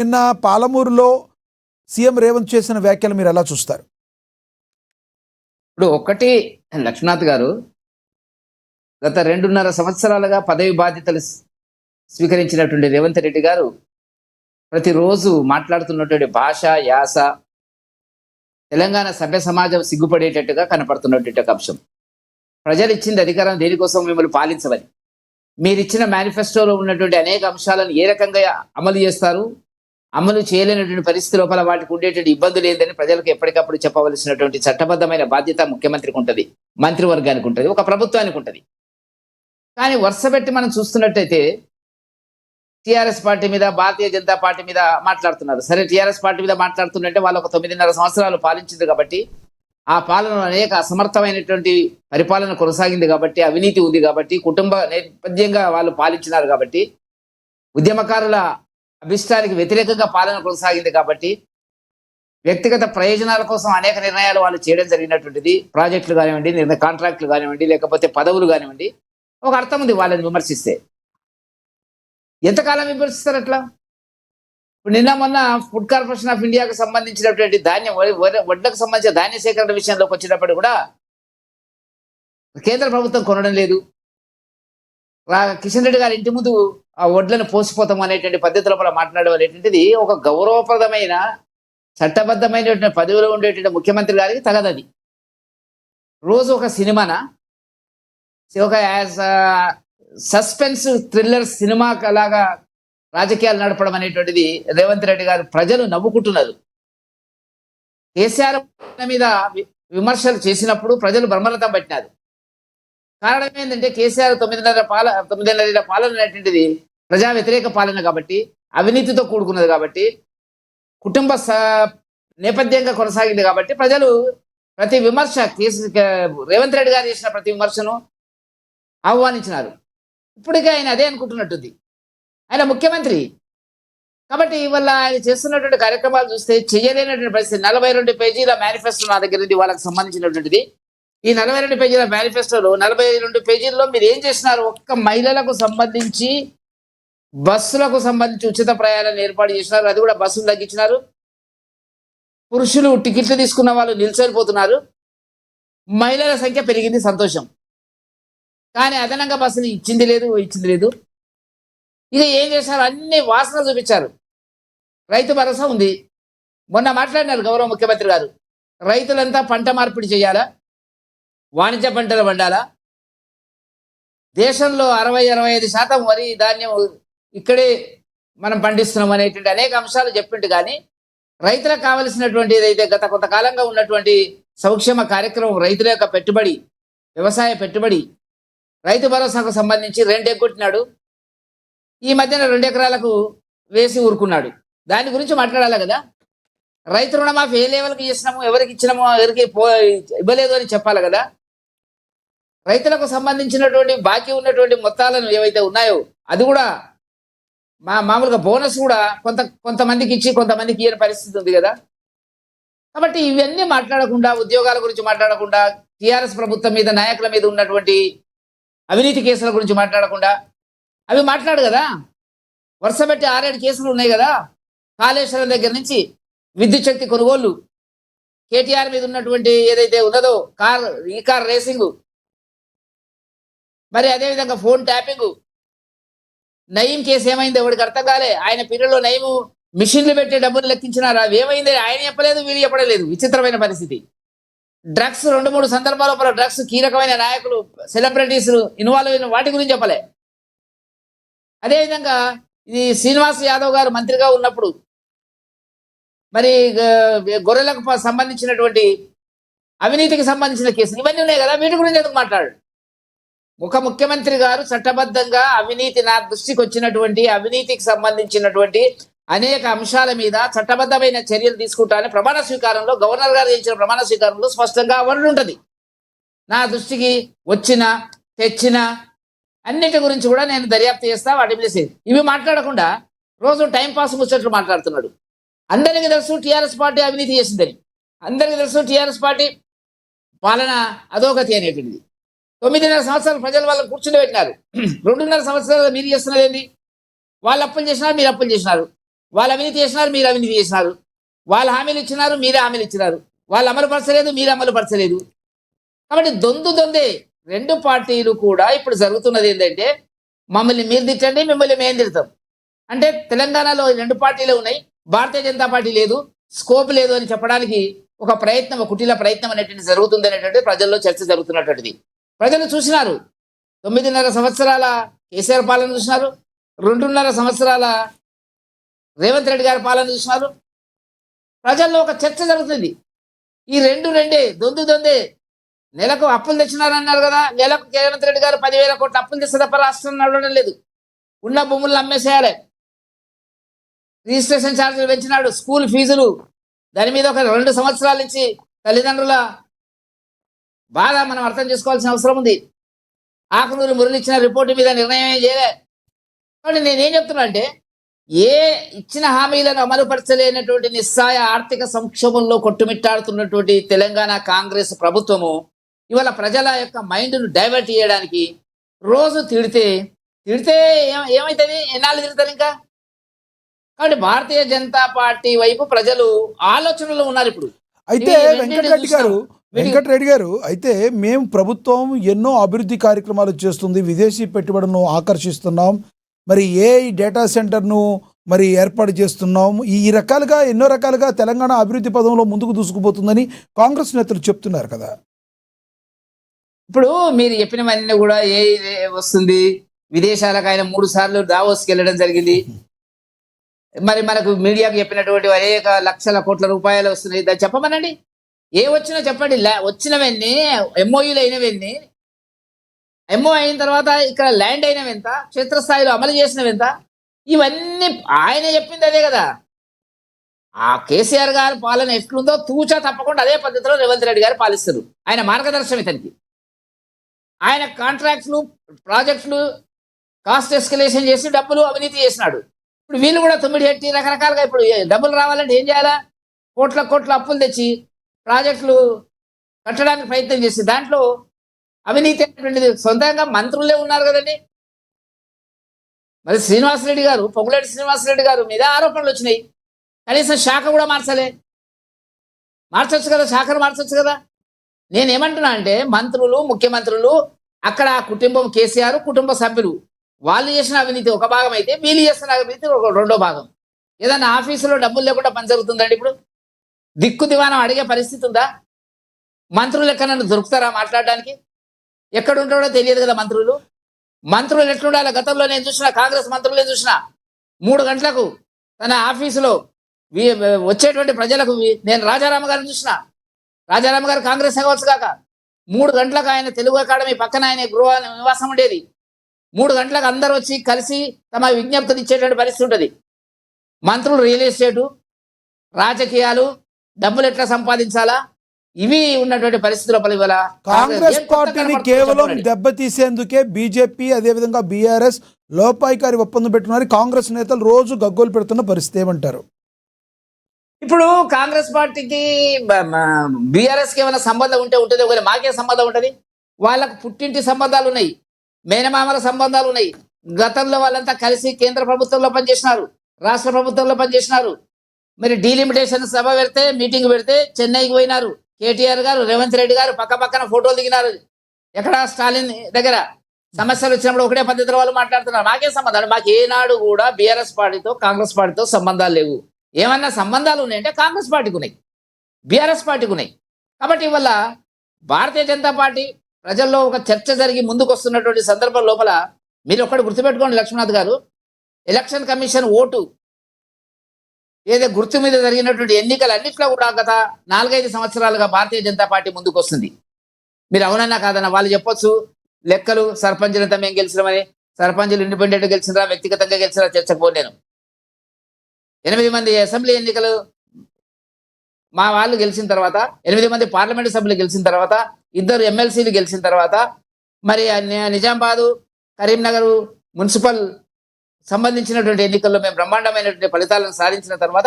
నిన్న పాలమూరులో సీఎం రేవంత్ చేసిన వ్యాఖ్యలు మీరు ఎలా చూస్తారు? ఇప్పుడు ఒకటి లక్ష్మీనాథ్ గారు గత 2.5 సంవత్సరాలుగా పదవి బాధ్యతలు స్వీకరించినటువంటి రేవంత్ రెడ్డి గారు ప్రతిరోజు మాట్లాడుతున్నటువంటి భాష యాస తెలంగాణ సభ్య సమాజం సిగ్గుపడేటట్టుగా కనపడుతున్నటువంటి ఒక అంశం. ప్రజలు ఇచ్చింది అధికారం దేనికోసం? మిమ్మల్ని పాలించవని. మీరిచ్చిన మేనిఫెస్టోలో ఉన్నటువంటి అనేక అంశాలను ఏ రకంగా అమలు చేస్తారు, అమలు చేయలేనటువంటి పరిస్థితి లోపల వాటికి ఉండేటువంటి ఇబ్బందులు ఏందని ప్రజలకు ఎప్పటికప్పుడు చెప్పవలసినటువంటి చట్టబద్ధమైన బాధ్యత ముఖ్యమంత్రికి ఉంటుంది, మంత్రివర్గానికి ఉంటుంది, ఒక ప్రభుత్వానికి ఉంటుంది. కానీ వరుస పెట్టి మనం చూస్తున్నట్టయితే టీఆర్ఎస్ పార్టీ మీద, భారతీయ జనతా పార్టీ మీద మాట్లాడుతున్నారు. సరే, టీఆర్ఎస్ పార్టీ మీద మాట్లాడుతున్నట్టే వాళ్ళు ఒక 9.5 సంవత్సరాలు పాలించింది కాబట్టి, ఆ పాలన అనేక అసమర్థమైనటువంటి పరిపాలన కొనసాగింది కాబట్టి, అవినీతి ఉంది కాబట్టి, కుటుంబ నేపథ్యంగా వాళ్ళు పాలించినారు కాబట్టి, ఉద్యమకారుల అభిష్టానికి వ్యతిరేకంగా పాలన కొనసాగింది కాబట్టి, వ్యక్తిగత ప్రయోజనాల కోసం అనేక నిర్ణయాలు వాళ్ళు చేయడం జరిగినటువంటిది. ప్రాజెక్టులు కానివ్వండి, కాంట్రాక్టులు కానివ్వండి, లేకపోతే పదవులు కానివ్వండి. ఒక అర్థం ఉంది వాళ్ళని విమర్శిస్తే. ఎంతకాలం విమర్శిస్తారు అట్లా? ఇప్పుడు నిన్న మొన్న ఫుడ్ కార్పొరేషన్ ఆఫ్ ఇండియాకు సంబంధించినటువంటి ధాన్యం, వడ్లకు సంబంధించిన ధాన్య సేకరణ విషయంలోకి వచ్చినప్పుడు కూడా కేంద్ర ప్రభుత్వం కొనడం లేదు. కిషన్ రెడ్డి గారి ఇంటి ముందు ఆ వడ్లను పోసిపోతాం అనేటువంటి పద్ధతి లోపల మాట్లాడడం అనేటువంటిది ఒక గౌరవప్రదమైన చట్టబద్ధమైనటువంటి పదవిలో ఉండేటువంటి ముఖ్యమంత్రి గారికి తగదది. రోజు ఒక సినిమానా, ఒక సస్పెన్స్ థ్రిల్లర్ సినిమా లాగా రాజకీయాలు నడపడం అనేటువంటిది రేవంత్ రెడ్డి గారు ప్రజలు నవ్వుకుంటున్నారు. కేసీఆర్ మీద విమర్శలు చేసినప్పుడు ప్రజలు బ్రహ్మరథం పట్టినారు. కారణం ఏంటంటే కేసీఆర్ 9.5 పాలన అనేటువంటిది ప్రజా వ్యతిరేక పాలన కాబట్టి, అవినీతితో కూడుకున్నది కాబట్టి, కుటుంబ నేపథ్యంగా కొనసాగింది కాబట్టి ప్రజలు ప్రతి విమర్శ రేవంత్ రెడ్డి గారు చేసిన ప్రతి విమర్శను ఆహ్వానించినారు. ఇప్పటికే ఆయన అదే అనుకుంటున్నట్టుంది. ఆయన ముఖ్యమంత్రి కాబట్టి ఇవాళ ఆయన చేస్తున్నటువంటి కార్యక్రమాలు చూస్తే చేయలేనటువంటి పరిస్థితి. 42 పేజీల మేనిఫెస్టో నా దగ్గర ఉంది వాళ్ళకి సంబంధించినటువంటిది. ఈ 42 పేజీల మేనిఫెస్టోలో 42 పేజీల్లో మీరు ఏం చేసినారు? ఒక్క మహిళలకు సంబంధించి బస్సులకు సంబంధించి ఉచిత ప్రయాణాన్ని ఏర్పాటు చేసినారు. అది కూడా బస్సులు తగ్గించినారు. పురుషులు టికెట్లు తీసుకున్న వాళ్ళు నిల్చొనిపోతున్నారు. మహిళల సంఖ్య పెరిగింది, సంతోషం. కానీ అదనంగా బస్సులు ఇచ్చింది లేదు. ఇక ఏం చేశారు? అన్ని వాసన చూపించారు. రైతు భరోసా ఉంది. మొన్న మాట్లాడినారు గౌరవ ముఖ్యమంత్రి గారు, రైతులంతా పంట మార్పిడి చేయాలా, వాణిజ్య పంటలు పండాలా, దేశంలో 60-65% వరి ధాన్యం ఇక్కడే మనం పండిస్తున్నాం అనేటువంటి అనేక అంశాలు చెప్పిండు. కానీ రైతులకు కావలసినటువంటి ఏదైతే గత కొంతకాలంగా ఉన్నటువంటి సంక్షేమ కార్యక్రమం, రైతుల యొక్క పెట్టుబడి, వ్యవసాయ పెట్టుబడి, రైతు భరోసాకు సంబంధించి 2 ఎగ్గొట్టినాడు. ఈ మధ్యన 2 ఎకరాలకు వేసి ఊరుకున్నాడు. దాని గురించి మాట్లాడాలి కదా. రైతు రుణమాఫీ ఏ లెవెల్కి చేసినాము, ఎవరికి ఇచ్చినామో, ఎవరికి ఇవ్వలేదు అని చెప్పాలి కదా. రైతులకు సంబంధించినటువంటి బాకీ ఉన్నటువంటి మొత్తాలను ఏవైతే ఉన్నాయో అది కూడా మామూలుగా బోనస్ కూడా కొంతమందికి ఇచ్చి కొంతమందికి ఇయ్యని పరిస్థితి ఉంది కదా. కాబట్టి ఇవన్నీ మాట్లాడకుండా, ఉద్యోగాల గురించి మాట్లాడకుండా, టీఆర్ఎస్ ప్రభుత్వం మీద, నాయకుల మీద ఉన్నటువంటి అవినీతి కేసుల గురించి మాట్లాడకుండా, అవి మాట్లాడు కదా. వరుస పెట్టి 6-7 కేసులు ఉన్నాయి కదా. కాళేశ్వరం దగ్గర నుంచి విద్యుత్ శక్తి కొనుగోళ్లు, కేటీఆర్ మీద ఉన్నటువంటి ఏదైతే ఉన్నదో ఈ కార్ రేసింగు, మరి అదేవిధంగా ఫోన్ ట్యాపింగ్, నయీం కేసు ఏమైంది ఎవరికి అర్థం కాలే. ఆయన పీరియడ్లో నయీము మిషన్లు పెట్టి డబ్బులు లెక్కించినారు. అవి ఏమైంది ఆయన చెప్పలేదు, వీళ్ళు చెప్పలేదు. విచిత్రమైన పరిస్థితి. డ్రగ్స్ 2-3 సందర్భాల డ్రగ్స్ కీలకమైన నాయకులు, సెలబ్రిటీస్ ఇన్వాల్వ్ అయిన వాటి గురించి చెప్పలే. అదేవిధంగా ఇది శ్రీనివాస్ యాదవ్ గారు మంత్రిగా ఉన్నప్పుడు మరి గొర్రెలకు సంబంధించినటువంటి అవినీతికి సంబంధించిన కేసులు ఇవన్నీ ఉన్నాయి కదా. వీటి గురించి ఎందుకు మాట్లాడు? ఒక ముఖ్యమంత్రి గారు చట్టబద్ధంగా అవినీతి, నా దృష్టికి వచ్చినటువంటి అవినీతికి సంబంధించినటువంటి అనేక అంశాల మీద చట్టబద్ధమైన చర్యలు తీసుకుంటానని ప్రమాణ స్వీకారంలో, గవర్నర్ గారు ఇచ్చిన ప్రమాణ స్వీకారంలో స్పష్టంగా వర్ణన ఉంటుంది. నా దృష్టికి వచ్చిన తెచ్చిన అన్నిటి గురించి కూడా నేను దర్యాప్తు చేస్తా, వాటి మీద ఇవి మాట్లాడకుండా రోజు టైంపాస్ ముచ్చట్లు మాట్లాడుతున్నాడు. అందరికీ తెలుసు టీఆర్ఎస్ పార్టీ అవినీతి చేసిందని, అందరికీ తెలుసు టీఆర్ఎస్ పార్టీ పాలన అధోగతి అనేటువంటిది. 9.5 సంవత్సరాలు ప్రజలు వాళ్ళని కూర్చుని పెట్టినారు. 2.5 సంవత్సరాలు మీరు చేస్తున్నది ఏంటి? వాళ్ళు అప్పులు చేసినారు, మీరు అప్పులు చేసినారు. వాళ్ళు అవినీతి చేసినారు, మీరు అవినీతి చేసినారు. వాళ్ళు హామీలు ఇచ్చినారు, మీరే హామీలు ఇచ్చినారు. వాళ్ళు అమలు పరచలేదు, మీరు అమలు పరచలేదు. కాబట్టి దొందే. రెండు పార్టీలు కూడా ఇప్పుడు జరుగుతున్నది ఏంటంటే మమ్మల్ని మీరు తిట్టండి, మిమ్మల్ని మేము తిడతాం. అంటే తెలంగాణలో రెండు పార్టీలు ఉన్నాయి, భారతీయ జనతా పార్టీ లేదు, స్కోప్ లేదు అని చెప్పడానికి ఒక ప్రయత్నం, ఒక కుటీల ప్రయత్నం అనేటువంటి జరుగుతుంది అనేటువంటి ప్రజల్లో చర్చ జరుగుతున్నటువంటిది. ప్రజలు చూసినారు, 9.5 సంవత్సరాల కేసీఆర్ పాలన చూసినారు, 2.5 సంవత్సరాల రేవంత్ రెడ్డి గారి పాలన చూసినారు. ప్రజల్లో ఒక చర్చ జరుగుతుంది. ఈ రెండే దొందే. నెలకు అప్పులు తెచ్చినారన్నారు కదా, నెలకు రేవంత్ రెడ్డి గారు 10,000 కోట్ల అప్పులు తెస్తే తప్ప రాష్ట్రం నడవడం లేదు. ఉన్న భూములను అమ్మేసేయాలి, రిజిస్ట్రేషన్ ఛార్జీలు పెంచినాడు, స్కూల్ ఫీజులు, దాని మీద ఒక 2 సంవత్సరాల నుంచి తల్లిదండ్రుల బాధ మనం అర్థం చేసుకోవాల్సిన అవసరం ఉంది. ఆకునూరు మురళి ఇచ్చిన రిపోర్టు మీద నిర్ణయం ఏం చేయలే. కాబట్టి నేనేం చెప్తున్నా అంటే, ఏ ఇచ్చిన హామీలను అమలుపరచలేనటువంటి నిస్సాయ ఆర్థిక సంక్షోభంలో కొట్టుమిట్టాడుతున్నటువంటి తెలంగాణ కాంగ్రెస్ ప్రభుత్వము ఇవాళ ప్రజల యొక్క మైండ్ను డైవర్ట్ చేయడానికి రోజు తిడితే ఏమవుతుంది, ఎన్నాళ్ళు తిడతారు ఇంకా. కాబట్టి భారతీయ జనతా పార్టీ వైపు ప్రజలు ఆలోచనలో ఉన్నారు ఇప్పుడు. అయితే వెంకటరెడ్డి గారు అయితే మేము ప్రభుత్వం ఎన్నో అభివృద్ధి కార్యక్రమాలు చేస్తుంది, విదేశీ పెట్టుబడులను ఆకర్షిస్తున్నాం, మరి డేటా సెంటర్ను మరి ఏర్పాటు చేస్తున్నాం, ఈ రకాలుగా ఎన్నో రకాలుగా తెలంగాణ అభివృద్ధి పదంలో ముందుకు దూసుకుపోతుందని కాంగ్రెస్ నేతలు చెప్తున్నారు కదా. ఇప్పుడు మీరు చెప్పినవన్నీ కూడా వస్తుంది. విదేశాలకు ఆయన 3 సార్లు దావోస్కి వెళ్ళడం జరిగింది. మరి మనకు మీడియాకు చెప్పినటువంటి అనేక లక్షల కోట్ల రూపాయలు వస్తున్నాయి. దాన్ని చెప్పమనండి, ఏ వచ్చినా చెప్పండి. వచ్చినవన్నీ ఎంఓయూలు అయినవన్నీ, ఎంఓ అయిన తర్వాత ఇక్కడ ల్యాండ్ అయినవి ఎంత, క్షేత్రస్థాయిలో అమలు చేసినవి ఎంత, ఇవన్నీ ఆయన చెప్పింది అదే కదా. ఆ కేసీఆర్ గారి పాలన ఎట్లుందో తూచా తప్పకుండా అదే పద్ధతిలో రేవంత్ రెడ్డి గారు పాలిస్తారు. ఆయన మార్గదర్శనం ఇతనికి. ఆయన కాంట్రాక్ట్లు, ప్రాజెక్టులు కాస్ట్ ఎస్కలేషన్ చేసి డబ్బులు అవినీతి చేసినాడు. ఇప్పుడు వీళ్ళు కూడా 9 రకరకాలుగా ఇప్పుడు డబ్బులు రావాలంటే ఏం చేయాలా, కోట్ల అప్పులు తెచ్చి ప్రాజెక్టులు కట్టడానికి ప్రయత్నం చేసి దాంట్లో అవినీతి అనేటువంటిది సొంతంగా మంత్రులే ఉన్నారు కదండి. మరి శ్రీనివాసరెడ్డి గారు, పొంగులేటి శ్రీనివాసరెడ్డి గారు మీద ఆరోపణలు వచ్చినాయి. కనీసం శాఖ కూడా మార్చొచ్చు కదా, శాఖను మార్చొచ్చు కదా. నేనేమంటున్నా అంటే మంత్రులు, ముఖ్యమంత్రులు, అక్కడ కుటుంబం కేసీఆర్ కుటుంబ సభ్యులు వాళ్ళు చేసిన అవినీతి ఒక భాగం అయితే, వీళ్ళు చేసిన అవినీతి ఒక రెండో భాగం. ఏదన్నా ఆఫీసులో డబ్బులు లేకుండా పని జరుగుతుందండి. ఇప్పుడు దిక్కు దివానం అడిగే పరిస్థితి ఉందా? మంత్రులు ఎక్కడన్నా దొరుకుతారా మాట్లాడడానికి? ఎక్కడ ఉంటాడో తెలియదు కదా మంత్రులు ఎట్లుండాలి. గతంలో నేను చూసిన కాంగ్రెస్ మంత్రులే చూసిన 3 గంటలకు తన ఆఫీసులో వచ్చేటువంటి ప్రజలకు, నేను రాజారామ గారిని చూసిన, రాజారామ గారు కాంగ్రెస్ అవ్వచ్చు కాక 3 గంటలకు ఆయన తెలుగు అకాడమీ పక్కన ఆయన గృహ నివాసం ఉండేది. 3 గంటలకు అందరూ వచ్చి కలిసి తమ విజ్ఞప్తులు ఇచ్చేటువంటి పరిస్థితి ఉంటుంది. మంత్రులు రియల్ ఎస్టేటు, రాజకీయాలు, డబ్బులు ఎట్లా సంపాదించాలా, ఇవి ఉన్నటువంటి పరిస్థితుల ఇవాళ కాంగ్రెస్ పార్టీని కేవలం దెబ్బతీసేందుకే బీజేపీ అదేవిధంగా బీఆర్ఎస్ లోపాయికారి ఒప్పందం పెట్టుకున్నారు. కాంగ్రెస్ నేతలు రోజు గగ్గోలు పెడుతున్న పరిస్థితి ఏమంటారు? ఇప్పుడు కాంగ్రెస్ పార్టీకి బీఆర్ఎస్కి ఏమైనా సంబంధం ఉంటుంది, ఒకవేళ మాకే సంబంధం ఉంటుంది. వాళ్ళకు పుట్టింటి సంబంధాలు ఉన్నాయి, మేనమామల సంబంధాలు ఉన్నాయి. గతంలో వాళ్ళంతా కలిసి కేంద్ర ప్రభుత్వంలో పనిచేసినారు, రాష్ట్ర ప్రభుత్వంలో పనిచేసినారు. మరి డీలిమిటేషన్ సభ పెడితే, మీటింగ్ పెడితే చెన్నైకి పోయినారు. కేటీఆర్ గారు, రేవంత్ రెడ్డి గారు పక్కన ఫోటోలు దిగినారు. ఎక్కడ స్టాలిన్ దగ్గర సమస్యలు వచ్చినప్పుడు ఒకటే పద్ధతిలో వాళ్ళు మాట్లాడుతున్నారు. మాకే సంబంధాలు, మాకు ఏనాడు కూడా బీఆర్ఎస్ పార్టీతో కాంగ్రెస్ పార్టీతో సంబంధాలు లేవు. ఏమన్నా సంబంధాలు ఉన్నాయంటే కాంగ్రెస్ పార్టీకి ఉన్నాయి, బీఆర్ఎస్ పార్టీకి ఉన్నాయి. కాబట్టి ఇవల్ల భారతీయ జనతా పార్టీ ప్రజల్లో ఒక చర్చ జరిగి ముందుకు వస్తున్నటువంటి సందర్భం లోపల మీరు ఒక్కటి గుర్తుపెట్టుకోండి లక్ష్మీనాథ్ గారు, ఎలక్షన్ కమిషన్ ఓటు ఏదో గుర్తు మీద జరిగినటువంటి ఎన్నికలన్నింటిలో కూడా గత 4-5 సంవత్సరాలుగా భారతీయ జనతా పార్టీ ముందుకు వస్తుంది. మీరు అవునన్నా కాదన్నా వాళ్ళు చెప్పొచ్చు, లెక్కలు సర్పంచులంతా మేము గెలిచినామని, సర్పంచులు ఇండిపెండెంట్ గెలిచినరా వ్యక్తిగతంగా గెలిచినా చర్చకు పోలేను. 8 మంది అసెంబ్లీ ఎన్నికలు మా వాళ్ళు గెలిచిన తర్వాత, 8 మంది పార్లమెంటు సభ్యులు గెలిచిన తర్వాత, 2 ఎమ్మెల్సీలు గెలిచిన తర్వాత, మరి నిజామాబాదు, కరీంనగర్ మున్సిపల్ సంబంధించినటువంటి ఎన్నికల్లో మేము బ్రహ్మాండమైనటువంటి ఫలితాలను సాధించిన తర్వాత